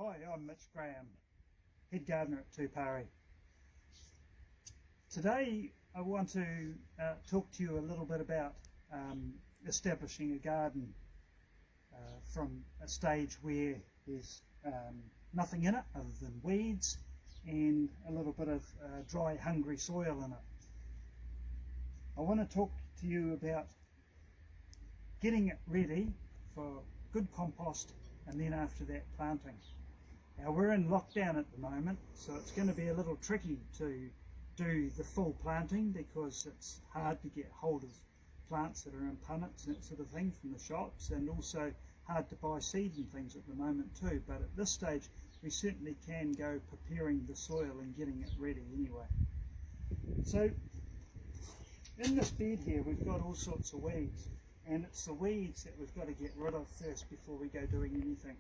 Hi, I'm Mitch, head gardener at Tūpare. Today I want to talk to you a little bit about establishing a garden from a stage where there's nothing in it other than weeds and a little bit of dry, hungry soil in it. I want to talk to you about getting it ready for good compost and then after that planting. Now we're in lockdown at the moment, so it's going to be a little tricky to do the full planting because it's hard to get hold of plants that are in punnets and that sort of thing from the shops, and also hard to buy seed and things at the moment too. But at this stage we certainly can go preparing the soil and getting it ready anyway. So in this bed here we've got all sorts of weeds, and it's the weeds that we've got to get rid of first before we go doing anything.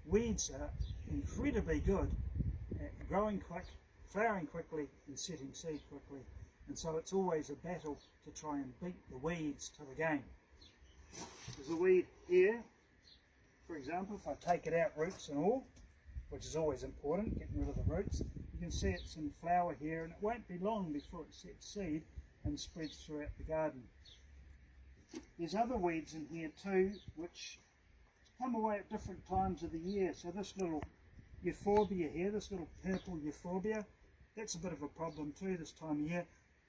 Weeds are incredibly good at growing quick, flowering quickly and setting seed quickly, and so it's always a battle to try and beat the weeds to the game. There's a weed here, for example. If I take it out roots and all, which is always important, getting rid of the roots, you can see it's in flower here, and it won't be long before it sets seed and spreads throughout the garden. There's other weeds in here too which come away at different times of the year. So this little euphorbia here, this little purple euphorbia, that's a bit of a problem too this time of year.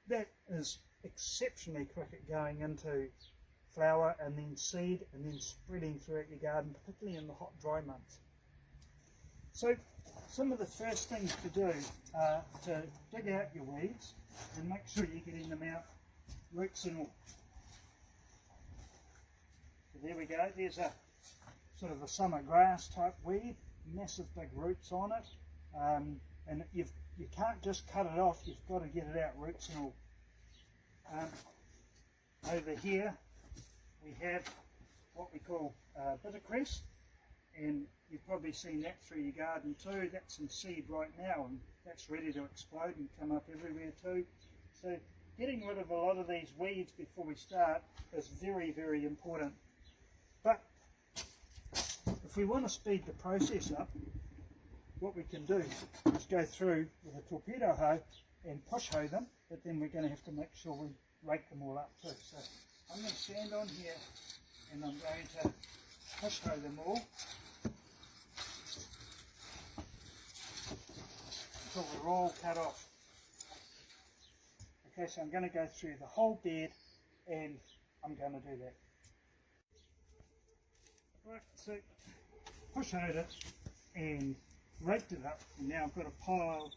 That is exceptionally quick at going into flower and then seed and then spreading throughout your garden, particularly in the hot, dry months. So some of the first things to do are to dig out your weeds and make sure you're getting them out, roots and all. So there we go, there's a sort of a summer grass type weed, massive big roots on it, and you can't just cut it off, you've got to get it out, roots and all. Over here we have what we call bittercress, and you've probably seen that through your garden too. That's in seed right now and that's ready to explode and come up everywhere too. So getting rid of a lot of these weeds before we start is very, very important. But if we want to speed the process up, what we can do is go through with a torpedo hoe and push hoe them, but then we're going to have to make sure we rake them all up too. So I'm going to stand on here and I'm going to push hoe them all until they're all cut off. Okay, so I'm going to go through the whole bed and I'm going to do that. Right, so push hoed it and raked it up, and now I've got a pile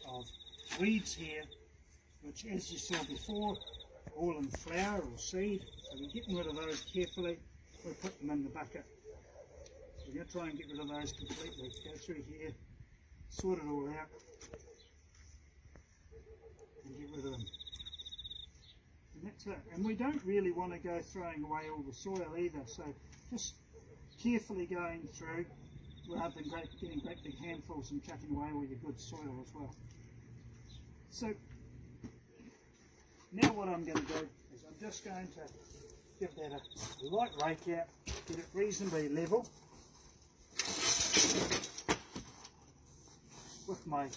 of weeds here which, as you saw before, are all in flower or seed, so we're getting rid of those carefully. We'll put them in the bucket. So we're going to try and get rid of those completely. Go through here, sort it all out and get rid of them. And that's it. And we don't really want to go throwing away all the soil either, so just carefully going through rather than getting great big handfuls and chucking away all your good soil as well. So now what I'm going to do is I'm just going to give that a light rake out, get it reasonably level with my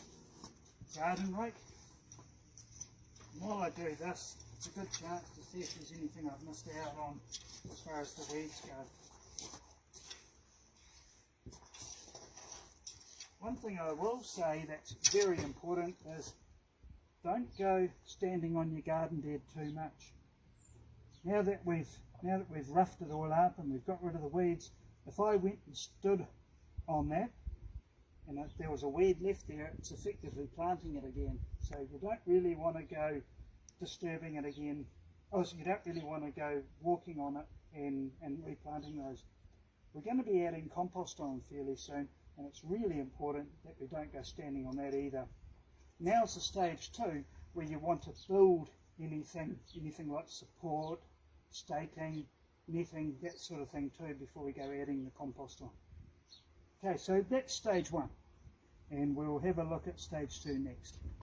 garden rake. And while I do this, it's a good chance to see if there's anything I've missed out on as far as the weeds go. One thing I will say that's very important is don't go standing on your garden bed too much. Now that we've roughed it all up and we've got rid of the weeds, if I went and stood on that and if there was a weed left there, it's effectively planting it again. So you don't really want to go disturbing it again. So you don't really want to go walking on it and replanting those. We're going to be adding compost on fairly soon, and it's really important that we don't go standing on that either. Now's the stage too where you want to build anything like support, staking, netting, that sort of thing too before we go adding the compost on. Okay, so that's stage one, and we'll have a look at stage two next.